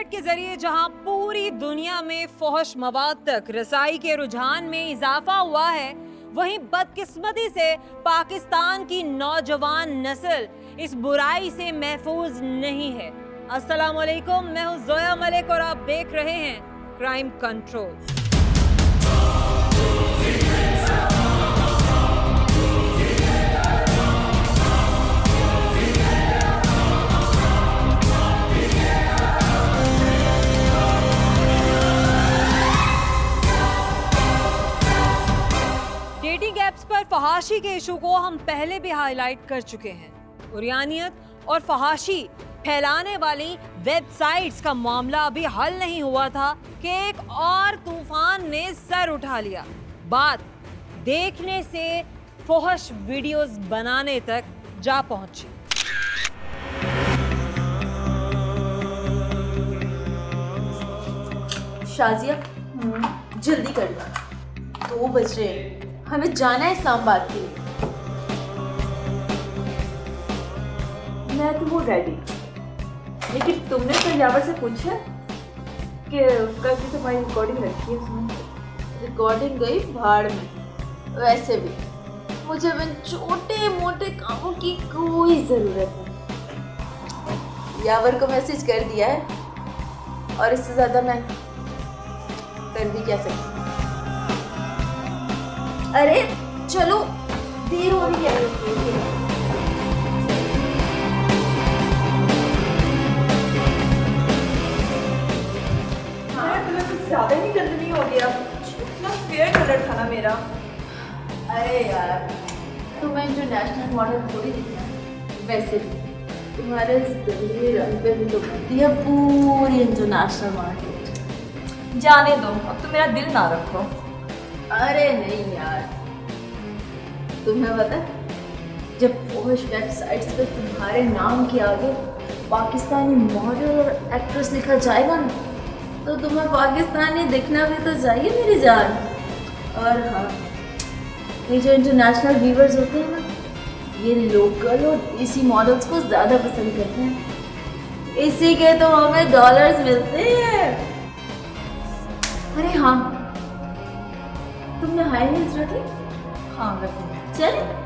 Internet के जरिए जहां पूरी दुनिया में फौहश मवाद तक रसाई के रुझान में इजाफा हुआ है, वहीं बदकिस्मती से पाकिस्तान की नौजवान नस्ल इस बुराई से महफूज नहीं है। अस्सलाम वालेकुम, मैं हूं जोया मलिक और आप देख रहे हैं क्राइम कंट्रोल। डेटिंग एप्स पर फहाशी के इशू को हम पहले भी हाईलाइट कर चुके हैं। उरियानियत और फहाशी फैलाने वाली वेबसाइट्स का मामला अभी हल नहीं हुआ था कि एक और तूफान ने सर उठा लिया। बात देखने से फौहश वीडियोस बनाने तक जा पहुंची। शाजिया, जल्दी करना, 2 बज रहे हैं, हमें जाना है इस्लामाबाद के लिए। मैं तो वो रेडी, लेकिन तुमने सजावर से पूछा कि कल की तुम्हारी रिकॉर्डिंग रखी है उसमें? रिकॉर्डिंग गई भाड़ में। वैसे भी मुझे इन छोटे मोटे कामों की कोई ज़रूरत नहीं। यावर को मैसेज कर दिया है और इससे ज़्यादा मैं कर भी क्या सकती। अरे चलो, देर हो रही है। ज़्यादा ही गंदगी हो गया। इतना फेयर कलर था ना मेरा। अरे यार, तुम्हें इंटरनेशनल मॉडल थोड़ी दिखना है। वैसे भी तुम्हारे इस गंदे रंग पे भी तो बनती है पूरी इंटरनेशनल मार्केट। जाने दो, अब तो मेरा दिल ना रखो। अरे नहीं यार, तुम्हें पता है, जब फौहश वेबसाइट्स पे तुम्हारे नाम के आगे पाकिस्तानी मॉडल और एक्ट्रेस लिखा जाएगा ना, तो तुम्हें पाकिस्तानी दिखना भी तो चाहिए मेरी जान। और हाँ, ये जो इंटरनेशनल व्यूवर्स होते हैं ना, ये लोकल और देसी मॉडल्स को ज़्यादा पसंद करते हैं। इसी के तो हमें डॉलर्स मिलते हैं। अरे हाँ, तुमने हाई हील्स रखी? हाँ रखो। चले।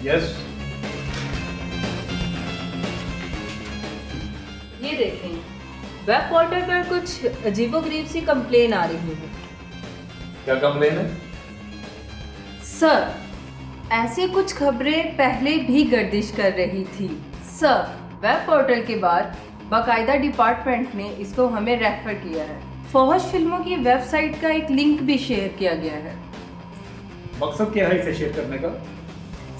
यस, ये देखें, वेब पोर्टल पर कुछ अजीबोगरीब सी कंप्लेन आ रही है। क्या कंप्लेन है? सर, ऐसे कुछ खबरें पहले भी गर्दिश कर रही थी। सर, वेब पोर्टल के बाद बाकायदा डिपार्टमेंट ने इसको हमें रेफर किया है। फौहश फिल्मों की वेबसाइट का एक लिंक भी शेयर किया गया है। मकसद क्या है इसे शेयर करने का?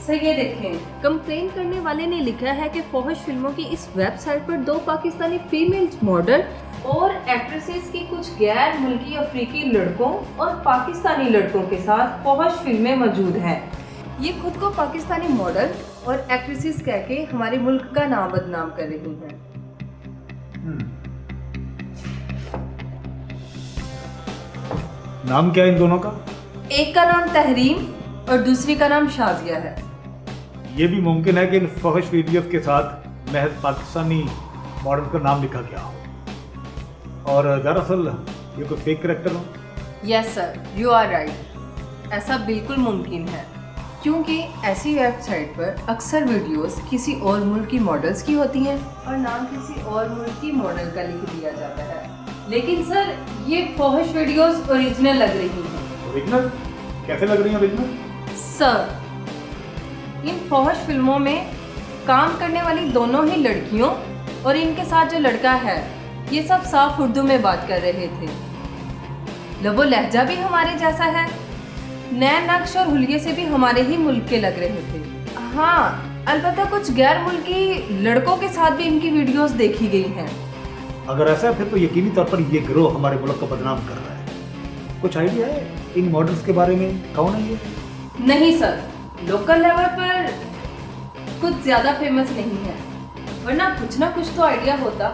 सर ये देखें, कंप्लेन करने वाले ने लिखा है कि फौहश फिल्मों की इस वेबसाइट पर 2 पाकिस्तानी फीमेल मॉडल और एक्ट्रेसेस की कुछ गैर मुल्की अफ्रीकी लड़कों और पाकिस्तानी लड़कों के साथ फौहश फिल्में मौजूद हैं। ये खुद को पाकिस्तानी मॉडल और एक्ट्रेसेस कह के हमारे मुल्क का नाम बदनाम कर रही हैं। नाम क्या है इन दोनों का? एक का नाम तहरीम और दूसरी का नाम शाजिया है। ये भी मुमकिन है कि इन फौहश वीडियोस के साथ महज पाकिस्तानी मॉडल का नाम लिखा गया हो और दरअसल ये कोई फेक करैक्टर हो। Yes sir, you are right. ऐसा बिल्कुल मुमकिन है, क्योंकि ऐसी वेबसाइट पर अक्सर वीडियोस किसी और मुल्क की मॉडल्स की होती हैं और नाम किसी और मुल्क की मॉडल का लिख दिया जाता है। लेकिन सर, ये फौहश वीडियोस ओरिजिनल लग रही हैं। ओरिजिनल? कैसे लग रही है ओरिजिनल? सर, इन फौहश फिल्मों में काम करने वाली दोनों ही लड़कियों और इनके साथ जो लड़का है, ये सब साफ उर्दू में बात कर रहे थे। लबो लहजा भी हमारे जैसा है, नए नक्श और हुलिये से भी हमारे ही मुल्क के लग रहे थे। हाँ, अलबत्ता कुछ गैर मुल्की लड़कों के साथ भी इनकी वीडियोस देखी गई हैं। अगर ऐसा है फिर तो यकीनी तौर पर ये गिरोह हमारे मुल्क को बदनाम कर रहा है। कुछ आइडिया है इन मॉडल्स के बारे में, कौन है ये? नहीं सर, लोकल लेवल पर कुछ ज़्यादा फेमस नहीं है, वरना कुछ ना कुछ तो आइडिया होता।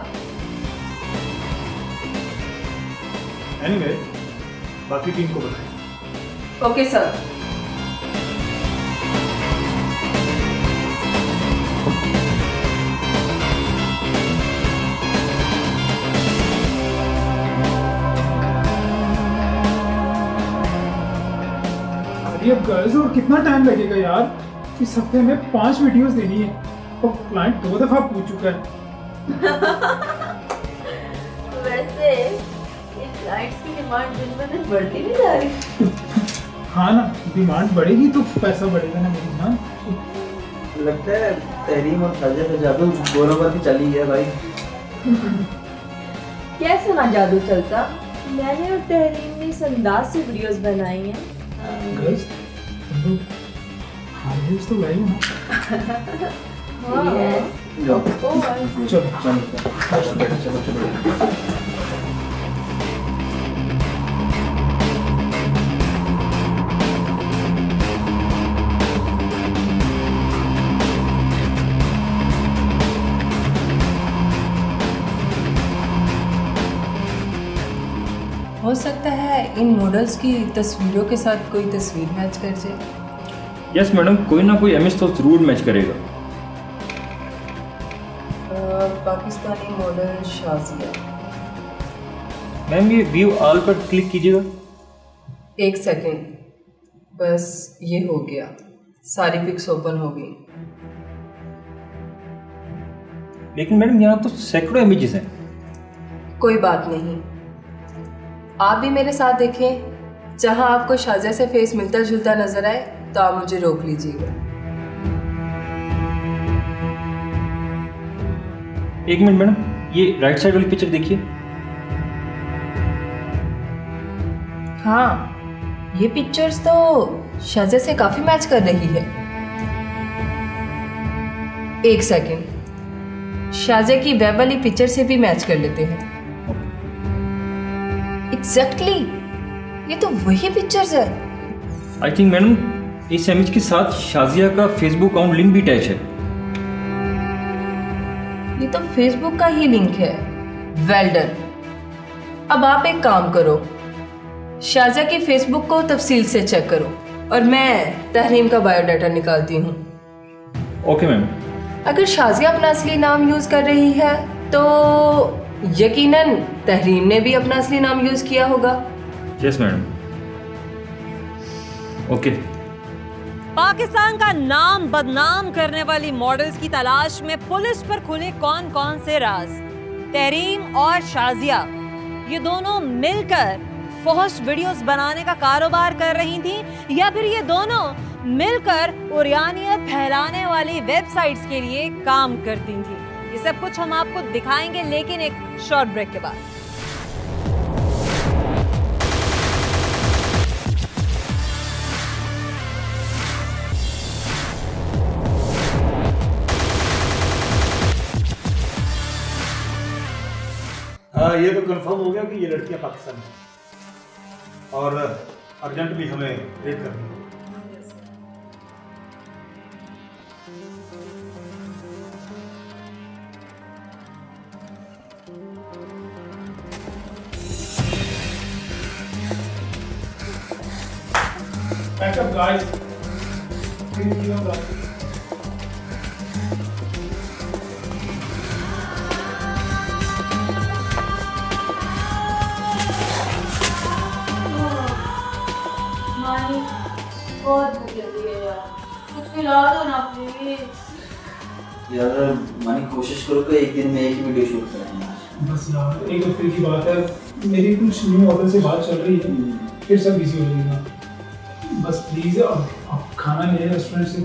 एनीवे, बाकी टीम को बताएं। Okay sir. अरे अब गर्ल्स और कितना टाइम लगेगा यार? इस हफ्ते में 5 वीडियोस देनी है और क्लाइंट 2 दफा पूछ चुका है। वैसे ये क्लाइंट्स की डिमांड दिन ब दिन बढ़ती नहीं जा रही। हाँ ना, डिमांड बढ़ेगी तो पैसा बढ़ेगा ना मेरी। हाँ लगता है तहरीम और साजिद का जादू दोनों पर भी चली है भाई। कैसे ना जादू चलता? मैंने और तहरीम ने इस अंदाज से वीडियोस बनाई हैं। गर्ल्स तुम लोग हार्वेज तो लाई हो ना? Yes. जाओ। चलो चलो। हो सकता है इन मॉडल्स की तस्वीरों के साथ कोई तस्वीर मैच कर जाए। यस मैडम, कोई ना कोई इमेज तो जरूर मैच करेगा। पाकिस्तानी मॉडल शाजिया। मैम ये व्यू ऑल पर क्लिक कीजिएगा। एक सेकंड, बस ये हो गया, सारी पिक्स ओपन हो गई। लेकिन मैडम यहाँ तो सैकड़ों इमेजेस हैं। कोई बात नहीं, आप भी मेरे साथ देखें। जहां आपको शाजिया से फेस मिलता जुलता नजर आए तो आप मुझे रोक लीजिएगा। एक मिनट मैडम, ये राइट साइड वाली पिक्चर देखिए। हाँ, ये पिक्चर्स तो शाजिया से काफी मैच कर रही है। एक सेकंड, शाजिया की वेब वाली पिक्चर से भी मैच कर लेते हैं। एग्जैक्टली, ये तो वही पिक्चर्स है। आई थिंक मैडम इस इमेज के साथ शाजिया का फेसबुक अकाउंट लिंक भी अटैच है। ये तो फेसबुक का ही लिंक है। Well done. अब आप एक काम करो, शाजिया की फेसबुक को तफसील से चेक करो और मैं तहरीम का बायोडाटा निकालती हूँ। Okay ma'am. अगर शाजिया अपना असली नाम यूज कर रही है तो यकीनन तहरीम ने भी अपना असली नाम यूज किया होगा। Yes madam. ओके। पाकिस्तान का नाम बदनाम करने वाली मॉडल्स की तलाश में पुलिस पर खुले कौन कौन से राज। तहरीम और शाजिया ये दोनों मिलकर फहश वीडियोस बनाने का कारोबार कर रही थी, या फिर ये दोनों मिलकर उर्यानियत फैलाने वाली वेबसाइट्स के लिए काम करती थी। ये सब कुछ हम आपको दिखाएंगे, लेकिन एक शॉर्ट ब्रेक के बाद। हाँ, ये तो कंफर्म हो गया कि ये लड़कियां पाकिस्तान में और अर्जेंटली हमें रेड करनी होगी। Back up, guys. बहुत भूख लगी है यार, कुछ खिला दो ना प्लीज। यार मानी कोशिश करो कि एक दिन में एक ही वीडियो शूट करें। बस यार, एक हफ्ते की बात है, मेरी कुछ न्यू ऑर्डर से बात चल रही है, फिर सब बिजी हो जाएगा। बस प्लीज अब खाना ले रेस्टोरेंट से,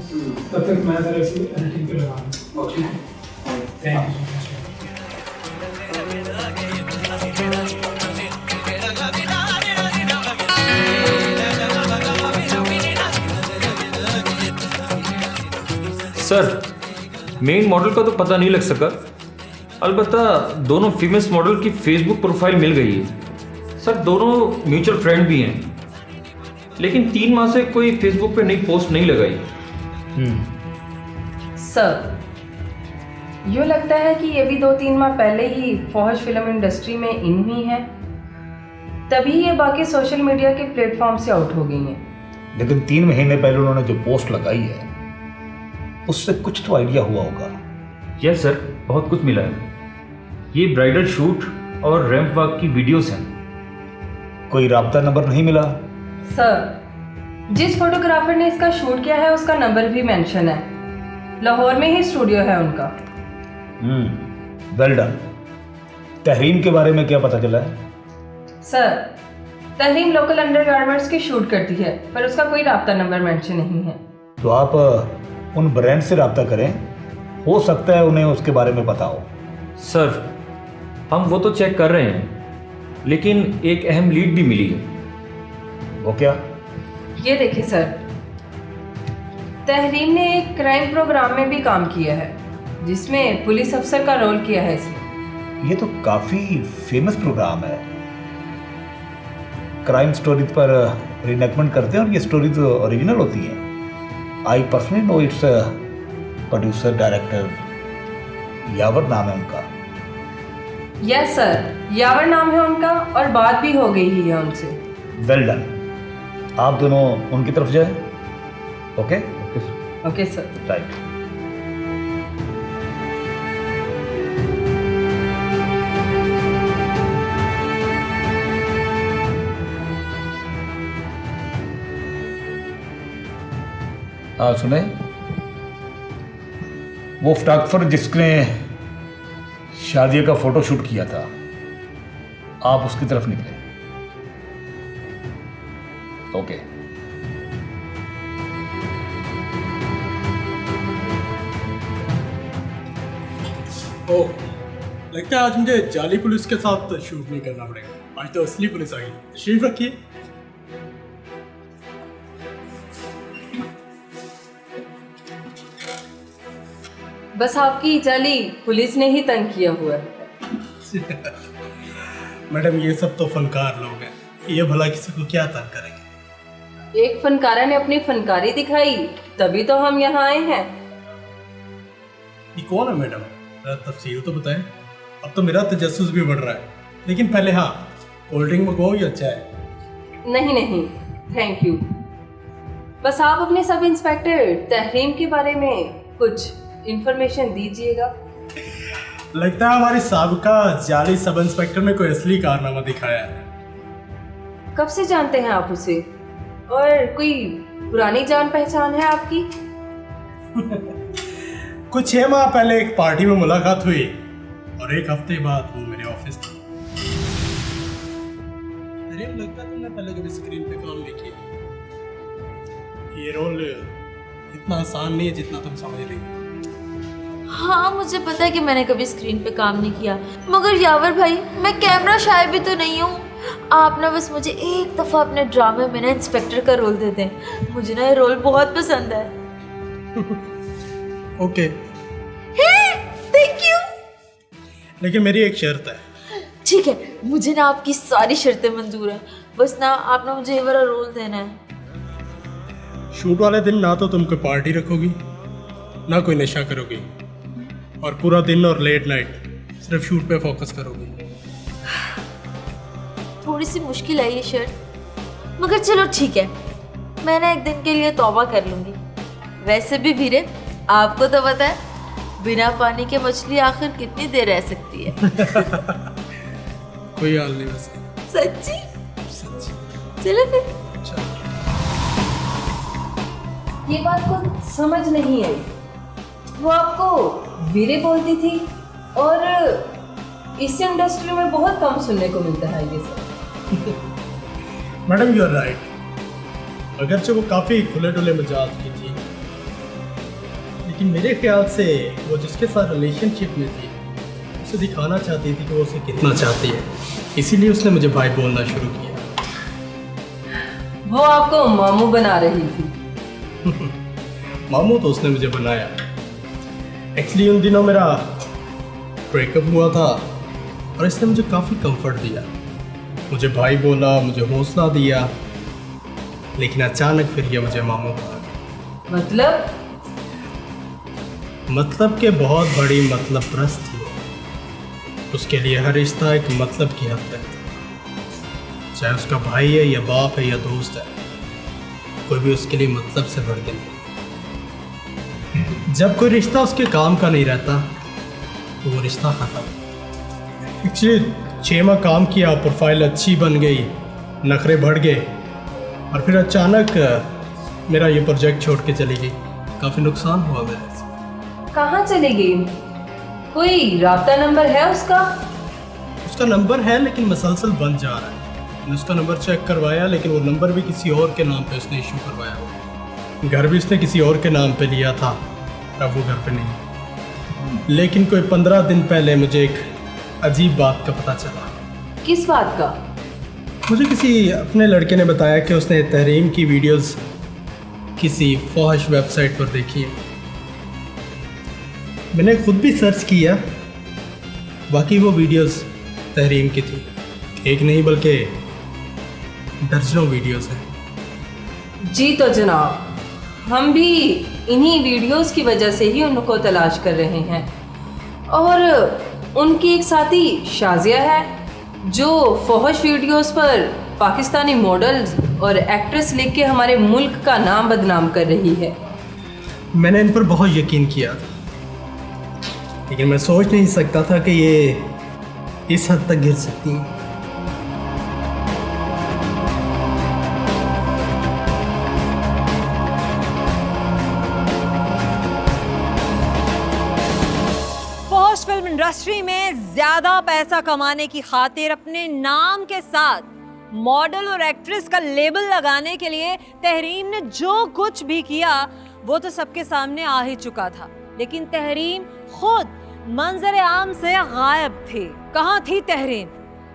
तब तक मैं जरा इसे एडिटिंग पे लगा दूँ। Okay, thank you so much. Sir main model का तो पता नहीं लग सका। अलबत्ता दोनों फीमेल्स मॉडल की फेसबुक प्रोफाइल मिल गई है। सर दोनों म्यूचुअल फ्रेंड भी हैं, लेकिन 3 माह से कोई फेसबुक पे नई पोस्ट नहीं लगाई। सर यूँ लगता है कि ये भी 2-3 माह पहले ही फौहश फिल्म इंडस्ट्री में इन हुई हैं, तभी ये बाकी सोशल मीडिया के प्लेटफॉर्म से आउट हो गई हैं। लेकिन 3 महीने पहले उन्होंने जो पोस्ट लगाई है उससे कुछ तो आइडिया हुआ होगा। यस सर, बहुत कुछ मिला है। ये ब्राइडल शूट और रैंप वॉक की वीडियोस हैं। कोई राब्ता नंबर नहीं मिला? सर जिस फोटोग्राफर ने इसका शूट किया है उसका नंबर भी मेंशन है। लाहौर में ही स्टूडियो है उनका। Well done. तहरीम के बारे में क्या पता चला है? सर तहरीम लोकल अंडरगारमेंट्स की शूट करती है, पर उसका कोई राब्ता नंबर मेंशन नहीं है। तो आप उन ब्रांड से राब्ता करें, हो सकता है उन्हें उसके बारे में पता हो। सर हम वो तो चेक कर रहे हैं, लेकिन एक अहम लीड भी मिली है। वो क्या? ये देखिए सर, तहरीम ने एक क्राइम प्रोग्राम में भी काम किया है जिसमें पुलिस अफसर का रोल किया है इसने। ये तो काफी फेमस प्रोग्राम है। क्राइम स्टोरी पर रिनेकमेंट करते हैं और ये स्टोरी तो ओरिजिनल होती है। I personally know it's producer director Yawar नाम है उनका। यस सर, यावर नाम है उनका और बात भी हो गई ही है उनसे। Well done. आप दोनों उनकी तरफ जाए। Okay okay sir. राइट। हाँ सुने, वो फोटोग्राफर जिसने शादिया का फोटो शूट किया था, आप उसकी तरफ निकले। ओके। ओह, लगता है आज मुझे जाली पुलिस के साथ शूट नहीं करना पड़ेगा। आज तो असली पुलिस आ गई। तशरीफ रखिए। बस आपकी जाली पुलिस ने ही तंग किया हुआ है। मैडम ये सब तो फनकार लोग हैं, ये भला किसी को क्या तंग करेंगे। एक फनकारा ने अपनी फनकारी दिखाई, तभी तो हम यहाँ आए हैं। ये कौन है मैडम? जरा तफसील तो बताएं। अब तो मेरा तजस्सुस भी बढ़ रहा है। लेकिन पहले हाँ, कोल्ड ड्रिंक मंगवाओ या चाय? नहीं नहीं थैंक यू। बस आप अपने सब इंस्पेक्टर तहरीम के बारे में कुछ इंफॉर्मेशन दीजिएगा। लगता है हमारे साबिका जाली सब इंस्पेक्टर ने कोई असली कारनामा दिखाया है। कब से जानते हैं आप उसे? और कोई पुरानी जान पहचान है आपकी? कुछ 6 माह पहले एक पार्टी में मुलाकात हुई और 1 हफ्ते बाद वो मेरे ऑफिस था। अरे लगता है तुमने पहले कभी स्क्रीन पे काम नहीं किया। ये रोल इतना आसान नहीं है जितना तुम समझ रही हो। हाँ मुझे पता है कि मैंने कभी स्क्रीन पे काम नहीं किया, मगर यावर भाई मैं कैमरा शाय भी तो नहीं हूँ। आप ना बस मुझे एक दफ़ा अपने ड्रामे में ना इंस्पेक्टर का रोल दे दें। मुझे ना ये रोल बहुत पसंद है। Okay thank you. लेकिन मेरी एक शर्त है। ठीक है, मुझे ना आपकी सारी शर्तें मंजूर हैं, बस ना आप ना मुझे ये वाला रोल देना है। शूट वाले दिन ना तो तुम कोई पार्टी रखोगी ना कोई नशा करोगी, और पूरा दिन और लेट नाइट सिर्फ शूट पे फोकस करोगी। थोड़ी सी मुश्किल है ये शर्त, मगर चलो ठीक है, मैं ना एक दिन के लिए तौबा कर लूँगी। वैसे भी वीरे आपको तो पता है बिना पानी के मछली आखिर कितनी देर रह सकती है। कोई हाल नहीं वैसे। सच्ची? सच्ची। चलो फिर। ये बात को समझ नहीं आई। वो आपको वीरे बोलती थी और इस इंडस्ट्री में बहुत कम सुनने को मिलता है ये सब। Madam you are right. अगरचे वो काफ़ी खुले डुले मिजाज की थी, लेकिन मेरे ख्याल से वो जिसके साथ रिलेशनशिप में थी उसे दिखाना चाहती थी कि वो उसे कितना चाहती है, इसीलिए उसने मुझे भाई बोलना शुरू किया। वो आपको मामू बना रही थी। मामू तो उसने मुझे बनाया। एक्चुअली उन दिनों मेरा ब्रेकअप हुआ था और इसने मुझे काफ़ी कंफर्ट दिया। मुझे भाई बोला, मुझे हौसला दिया, लेकिन अचानक फिर ये मुझे मामू बोला। मतलब के बहुत बड़ी मतलब प्रस्त थी। उसके लिए हर रिश्ता एक मतलब की हद तक था। चाहे उसका भाई है या बाप है या दोस्त है, कोई भी उसके लिए मतलब से बढ़ के नहीं। जब कोई रिश्ता उसके काम का नहीं रहता तो वो रिश्ता खत्म। एक्चुअली 6 माह काम किया, प्रोफाइल अच्छी बन गई, नखरे बढ़ गए और फिर अचानक मेरा ये प्रोजेक्ट छोड़ के चली गई। काफ़ी नुकसान हुआ मेरे से। कहाँ चली गई? कोई राब्ता नंबर है उसका? उसका नंबर है लेकिन मसलसल बंद जा रहा है। मैंने उसका नंबर चेक करवाया लेकिन वो नंबर भी किसी और के नाम पे उसने इशू करवाया। घर भी उसने किसी और के नाम पे लिया था, अब वो घर पे नहीं। लेकिन कोई 15 दिन पहले मुझे एक अजीब बात का पता चला। किस बात का? मुझे किसी अपने लड़के ने बताया कि उसने तहरीम की वीडियोस किसी फौहश वेबसाइट पर देखी है। मैंने खुद भी सर्च किया, बाकी वो वीडियोस तहरीम की थी। एक नहीं बल्कि दर्जनों वीडियोस हैं। जी तो जनाब, हम भी इन्हीं वीडियोस की वजह से ही उनको तलाश कर रहे हैं। और उनकी एक साथी शाजिया है जो फौहश वीडियोस पर पाकिस्तानी मॉडल्स और एक्ट्रेस लिख के हमारे मुल्क का नाम बदनाम कर रही है। मैंने इन पर बहुत यकीन किया था, लेकिन मैं सोच नहीं सकता था कि ये इस हद तक गिर सकती हैं। फौज फिल्म इंडस्ट्री में ज्यादा पैसा कमाने की खातिर अपने नाम के साथ मॉडल और एक्ट्रेस का लेबल लगाने के लिए तहरीम ने जो कुछ भी किया वो तो सबके सामने आ ही चुका था। लेकिन तहरीम खुद मंजर आम से गायब थी। कहाँ थी तहरीम?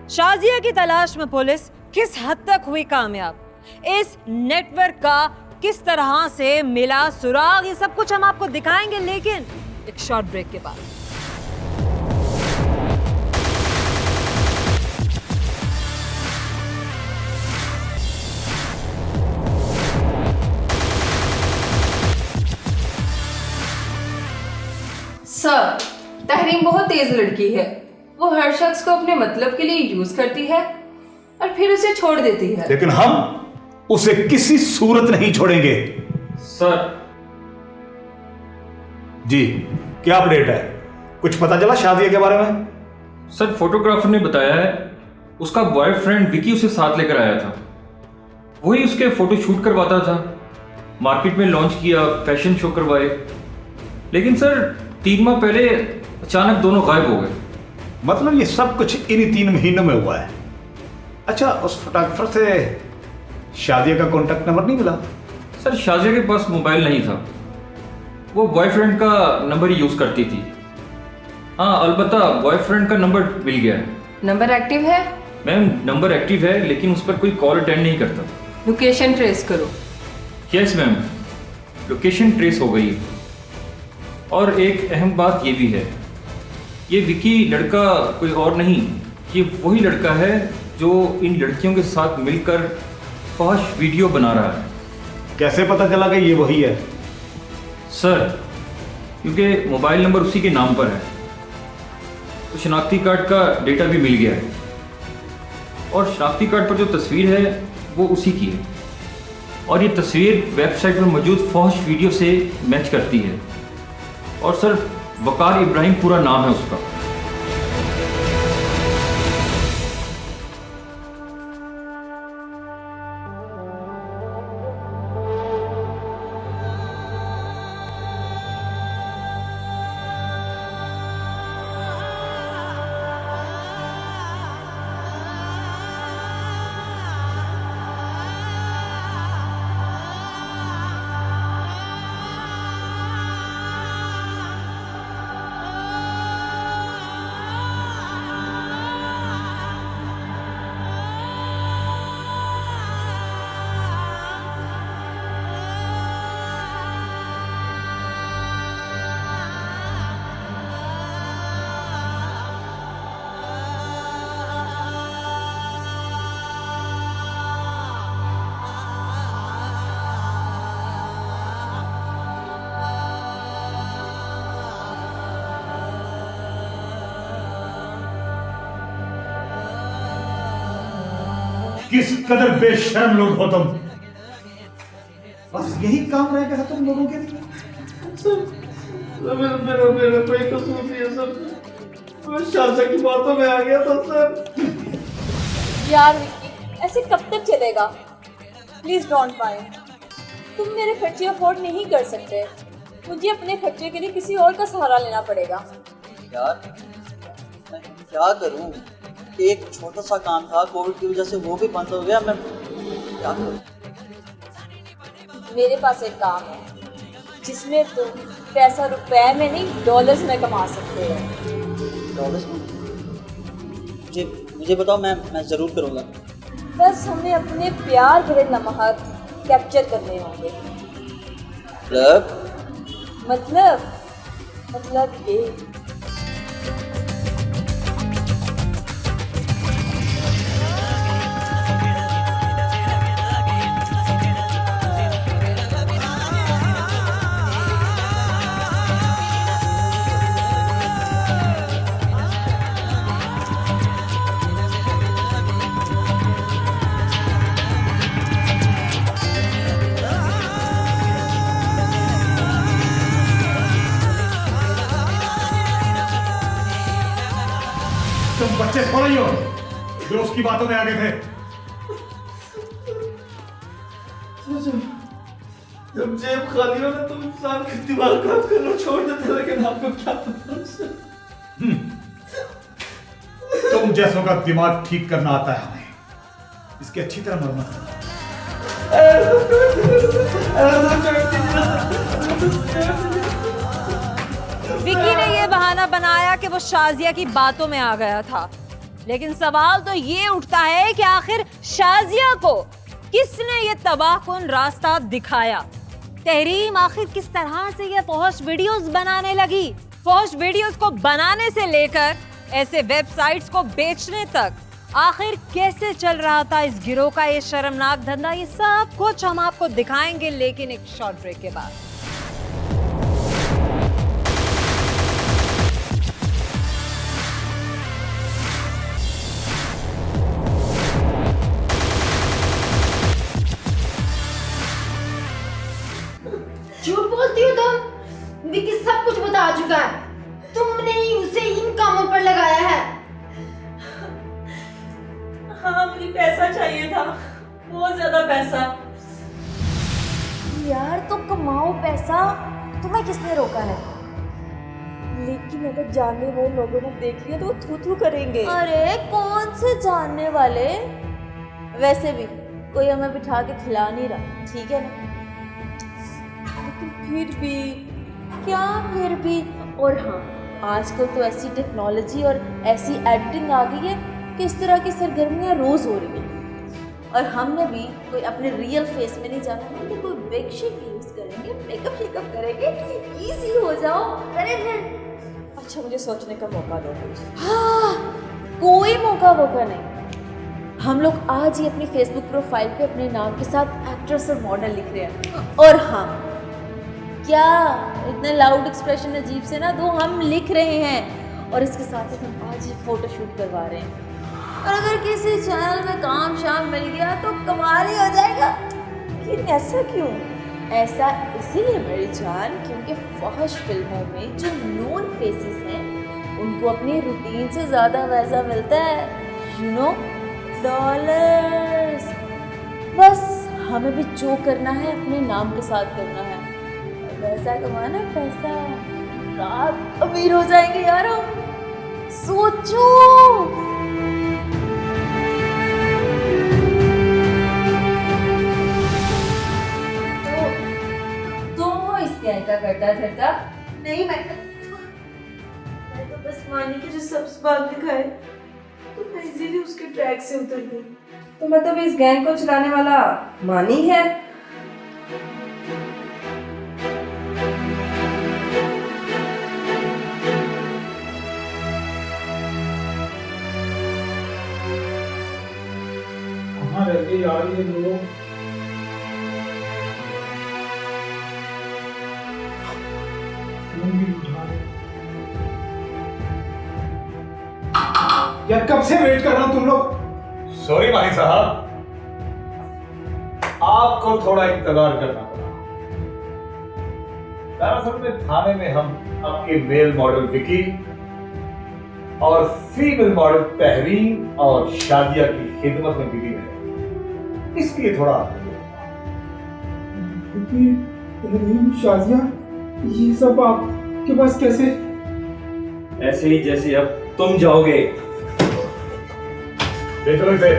शाजिया की तलाश में पुलिस किस हद तक हुई कामयाब? इस नेटवर्क का किस तरह से मिला सुराग? ये सब कुछ हम आपको दिखाएंगे, लेकिन एक शॉर्ट ब्रेक के बाद। सर, तहरीम बहुत तेज लड़की है। वो हर शख्स को अपने मतलब के लिए यूज करती है और फिर उसे छोड़ देती है। लेकिन हम उसे किसी सूरत नहीं छोड़ेंगे। सर जी, क्या अपडेट है? कुछ पता चला शाजिया के बारे में? सर, फोटोग्राफर ने बताया है उसका बॉयफ्रेंड विकी उसे साथ लेकर आया था। वही उसके फोटो शूट करवाता था, मार्केट में लॉन्च किया, फैशन शो करवाए। लेकिन सर 3 माह पहले अचानक दोनों गायब हो गए। मतलब ये सब कुछ इन्हीं 3 महीनों में हुआ है। अच्छा, उस फोटोग्राफर से शाजिया का कॉन्टैक्ट नंबर नहीं मिला? सर, शाजिया के पास मोबाइल नहीं था, वो बॉयफ्रेंड का नंबर ही यूज़ करती थी। हाँ, अलबत्ता बॉयफ्रेंड का नंबर मिल गया है। नंबर एक्टिव है? मैम, नंबर एक्टिव है लेकिन उस पर कोई कॉल अटेंड नहीं करता। लोकेशन ट्रेस करो। यस मैम, लोकेशन ट्रेस हो गई। और एक अहम बात ये भी है, ये विकी लड़का कोई और नहीं, ये वही लड़का है जो इन लड़कियों के साथ मिलकर फहश वीडियो बना रहा है। कैसे पता चला कि ये वही है? सर, क्योंकि मोबाइल नंबर उसी के नाम पर है, तो शनाख्ती कार्ड का डेटा भी मिल गया है और शनाख्ती कार्ड पर जो तस्वीर है वो उसी की है और ये तस्वीर वेबसाइट पर मौजूद फहश वीडियो से मैच करती है। और सर, वकार इब्राहिम पूरा नाम है उसका। किस कदर बेशर्म लोग हो तुम। बस यही काम रह गया था तुम लोगों के लिए। मेरा कोई कसूर नहीं है सर, मैं शाजा की बातों में आ गया था सर। यार विक्की, ऐसे कब तक चलेगा? Please don't mind. तुम मेरे खर्चे अफोर्ड नहीं कर सकते, मुझे अपने खर्चे के लिए किसी और का सहारा लेना पड़ेगा। यार मैं क्या करूं? एक छोटा सा काम था, कोविड की वजह से वो भी बंद हो गया। मैं क्या करूं? मेरे पास एक काम है जिसमें तुम पैसा रुपए में नहीं डॉलर्स में कमा सकते हो। डॉलर्स में? मुझे बताओ, मैं ज़रूर करूँगा। बस हमें अपने प्यार भरे लम्हात कैप्चर करने होंगे। मतलब ये तुम बच्चे थोड़े ही हो जो उसकी बातों में आ गए थे। जब जेब खाली हो ना तो इंसान की दिमाग काम करना छोड़ देते, लेकिन आपको क्या पता उससे? तुम जैसों का दिमाग ठीक करना आता है हमें, इसकी अच्छी तरह मरम्मत करो। विकी ने ये बहाना बनाया कि वो शाजिया की बातों में आ गया था, लेकिन सवाल तो ये उठता है कि आखिर शाजिया को किसने ये तबाहकुन रास्ता दिखाया। तहरीम आखिर किस तरह से ये फौश वीडियोस बनाने लगी। फौश वीडियोस को बनाने से लेकर ऐसे वेबसाइट्स को बेचने तक आखिर कैसे चल रहा था इस गिरोह का ये शर्मनाक धंधा, ये सब कुछ हम आपको दिखाएंगे, लेकिन एक शॉर्ट ब्रेक के बाद। झूठ बोलती हो तुम। विकी सब कुछ बता चुका है, तुमने ही उसे इन कामों पर लगाया है। हाँ, मुझे पैसा चाहिए था, बहुत ज्यादा पैसा। यार तो कमाओ पैसा, तुम्हें किसने रोका है? लेकिन अगर जानने वाले लोगों ने देख लिया तो वो थू थू करेंगे। अरे कौन से जानने वाले? वैसे भी कोई हमें बिठा के खिला नहीं रहा, ठीक है ना? लेकिन फिर भी क्या फिर भी? और हाँ, आजकल तो ऐसी टेक्नोलॉजी और ऐसी एडिटिंग आ गई है कि इस तरह की सरगर्मियाँ रोज़ हो रही हैं। और हमने भी कोई अपने रियल फेस में नहीं जाना, हमने कोई विग शेक यूज़ करेंगे, मेकअप शेकअप करेंगे, इजी हो जाओ। अरे फिर अच्छा, मुझे सोचने का मौका दो। हाँ, कोई मौका नहीं। हम लोग आज ही अपनी फेसबुक प्रोफाइल पे अपने नाम के साथ एक्ट्रेस और मॉडल लिख रहे हैं। और हाँ, क्या इतने लाउड एक्सप्रेशन अजीब से ना दो, हम लिख रहे हैं। और इसके साथ साथ हम आज ही फोटो शूट करवा रहे हैं। और अगर किसी चैनल में काम शाम मिल गया तो कमाल ही हो जाएगा। लेकिन ऐसा क्यों? ऐसा इसीलिए मेरी जान, क्योंकि फहश फिल्मों में जो नोन फेसेस हैं उनको अपनी रूटीन से ज़्यादा वैसा मिलता है, यू नो, डॉलर्स। बस हमें भी जो करना है अपने नाम के साथ करना है, और पैसा कमाना, पैसा। रात अमीर हो जाएंगे यार हम, सोचो। क्या करता धरता? नहीं, मैं तो बस मानी के जो सब्ज बाग दिखाए तो मैं इजीली उसके ट्रैक से उतर गई। तो मतलब इस गैंग को चलाने वाला मानी है? कहाँ रह गए यार ये लोग? यार कब से वेट कर रहा हूँ तुम लोग। सॉरी मालिक साहब, आपको थोड़ा इंतजार करना पड़ा। दरअसल में थाने में हम आपके मेल मॉडल विकी और फीमेल मॉडल तहरीन और शादिया की खिदमत में बिजी रहे, इसलिए थोड़ा शाजिया, ये सब आपके पास कैसे? ऐसे ही जैसे अब तुम जाओगे। ले चलो इसे।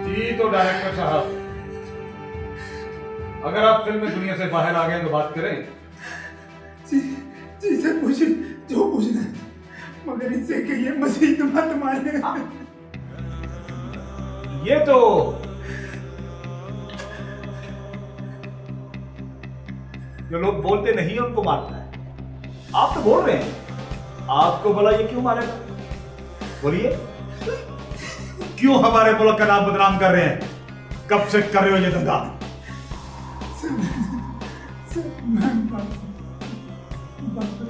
जी तो डायरेक्टर साहब, अगर आप फिल्म दुनिया से बाहर आ गए तो बात करें। जी सर, पूछिए जो पूछना है, मगर इनसे कहिए मसीह तुम्हारे। ये तो जो लोग बोलते नहीं उनको मारता है। आप तो बोल रहे हैं, आपको भला ये क्यों मारेगा? बोलिए, क्यों हमारे मुल्क का नाम बदनाम कर रहे हैं? कब से कर रहे हो ये धंधा?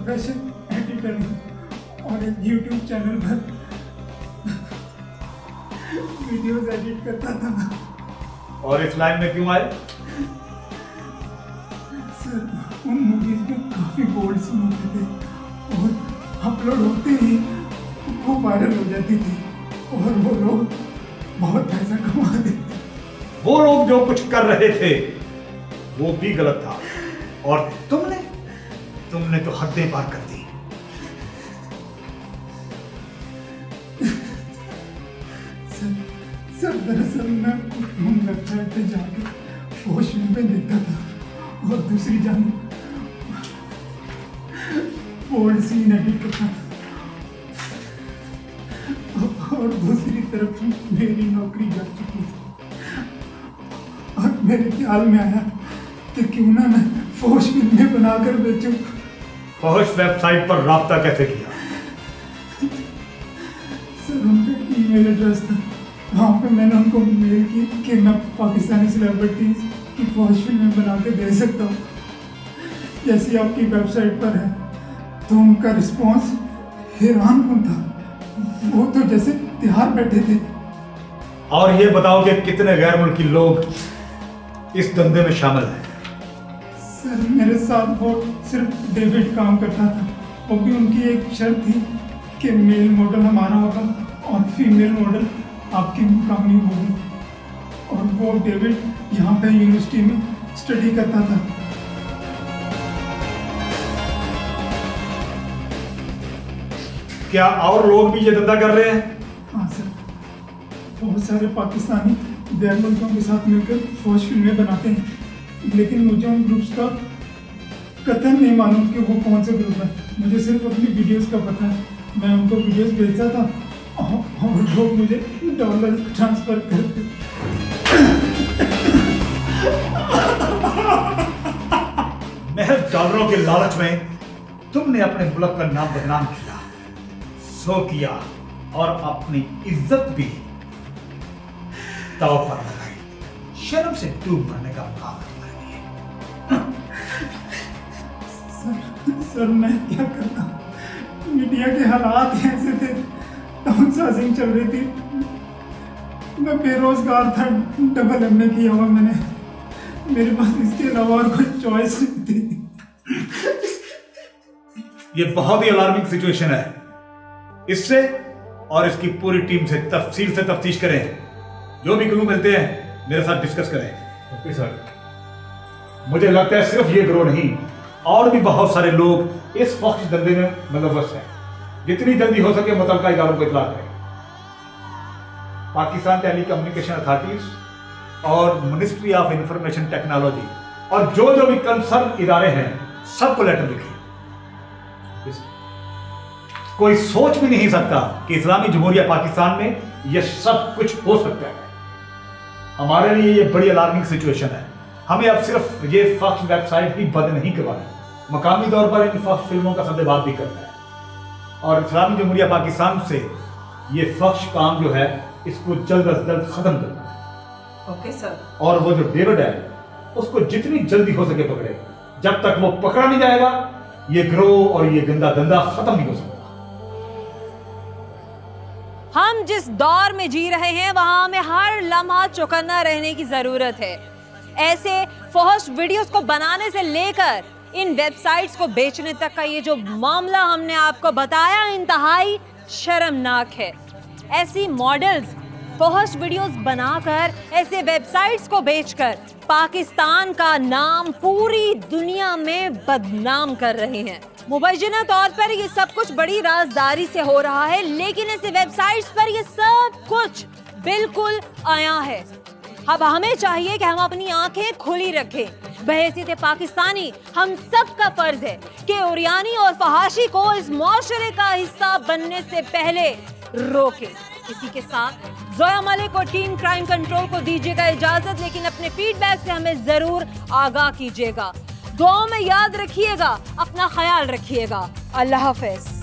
फैशन एडिटर और एक यूट्यूब चैनल पर वीडियोस एडिट करता था। और इस लाइन में क्यों आए? सर, उन मूवीज में काफी बोल्ड सीन होते थे और अपलोड होते ही वो वायरल हो जाती थी और वो लोग बहुत पैसा कमाते थे। वो लोग जो कुछ कर रहे थे वो भी गलत था, और तुमने तो हदें पार कर दी। सर दरअसल मैं वेबसाइट पे जाके फॉश फिल्में देखता था और दूसरी जानब बोल्ड सीन एडिट करता था और दूसरी तरफ मेरी नौकरी जा चुकी थी और मेरे ख्याल में आया कि क्यों ना मैं फॉश फिल्में बनाकर बेचूं। फहश वेबसाइट पर राब्ता कैसे किया? सर, उनका ईमेल एड्रेस था, वहाँ पे मैंने उनको मेल की कि मैं पाकिस्तानी सेलिब्रिटीज की फौज फिल्में बना के दे सकता हूँ, जैसी आपकी वेबसाइट पर है। तो उनका रिस्पॉन्स हैरान कौन था, वो तो जैसे तैयार बैठे थे। और ये बताओ कि कितने गैर मुल्की लोग इस धंधे में शामिल हैं? सर, मेरे साथ वो सिर्फ डेविड काम करता था, वो भी उनकी एक शर्त थी कि मेल मॉडल हमारा होगा और फीमेल मॉडल आपकी मुकामी होगी। और वो डेविड यहाँ पे यूनिवर्सिटी में स्टडी करता था। क्या और लोग भी ये धंधा कर रहे हैं? हाँ सर, बहुत सारे पाकिस्तानी गैर मुल्कों के साथ मिलकर फौज फिल्में बनाते हैं, लेकिन मुझे उन ग्रुप्स का कतई नहीं मालूम कि वो कौन से ग्रुप है। मुझे सिर्फ अपनी वीडियोस का पता है। मैं उनको वीडियोस भेजता था और लोग मुझे डॉलर ट्रांसफर करते। महज डॉलरों के लालच में तुमने अपने मुल्क का नाम बदनाम किया, सो किया और अपनी इज्जत भी दांव पर लगाई। शर्म से डूब मरने का मुकाम तुम्हारे लिए। सर, मैं क्या करता, मीडिया के हालात ऐसे थे, डाउनसाइजिंग चल रही थी, मैं बेरोजगार था, डबल एमए किया हुआ मैंने, मेरे पास इसके अलावा और कोई चॉइस नहीं थी। ये बहुत ही अलार्मिंग सिचुएशन है। इससे और इसकी पूरी टीम से तफसील से तफ्तीश करें। जो भी क्लू मिलते हैं मेरे साथ डिस्कस करें। Okay sir. मुझे लगता है सिर्फ ये ग्रोह नहीं, और भी बहुत सारे लोग इस फख्श धंधे में मुलव्वस हैं। जितनी जल्दी हो सके मुतल्लिका इदारों को इत्तला करें। पाकिस्तान टेली कम्युनिकेशन अथॉरिटीज और मिनिस्ट्री ऑफ इंफॉर्मेशन टेक्नोलॉजी और जो जो भी कंसर्न इदारे हैं सबको लेटर लिखिए। कोई सोच भी नहीं सकता कि इस्लामी जमहूरिया पाकिस्तान में यह सब कुछ हो सकता है। हमारे लिए ये बड़ी अलार्मिंग सिचुएशन है। हमें अब सिर्फ ये फख्श वेबसाइट ही बंद नहीं करवानी, मकामी तौर पर इन फख्श फिल्मों का सद्देबाज भी करना है और इस्लामी जमहूरिया पाकिस्तान से ये फख्श काम जो है इसको जल्द अज जल्द खत्म करना है। Okay sir. और वो जो डेविड है उसको जितनी जल्दी हो सके पकड़े। जब तक वो पकड़ा नहीं जाएगा ये गिरोह और ये गंदा धंधा खत्म नहीं हो सकता। हम जिस दौर में जी रहे हैं वहां हमें हर लम्हा चौकन्ना रहने की जरूरत है। ऐसे फहश वीडियोस को बनाने से लेकर इन वेबसाइट्स को बेचने तक का ये जो मामला हमने आपको बताया इंतहाई शर्मनाक है। ऐसी मॉडल्स फहश वीडियोस बनाकर ऐसे वेबसाइट्स को बेचकर पाकिस्तान का नाम पूरी दुनिया में बदनाम कर रहे हैं। मुबैना तौर पर ये सब कुछ बड़ी राजदारी से हो रहा है, लेकिन ऐसे वेबसाइट्स पर ये सब कुछ बिल्कुल आया है। अब हमें चाहिए कि हम अपनी आंखें खुली रखें। बहैसियत पाकिस्तानी हम सब का फर्ज है कि उरियानी और फहाशी को इस मुआशरे का हिस्सा बनने से पहले रोकें। इसी के साथ जोया मलिक और टीम क्राइम कंट्रोल को दीजिएगा इजाजत, लेकिन अपने फीडबैक से हमें जरूर आगाह कीजिएगा। दुआओं में याद रखिएगा, अपना ख्याल रखिएगा। अल्लाह हाफिज।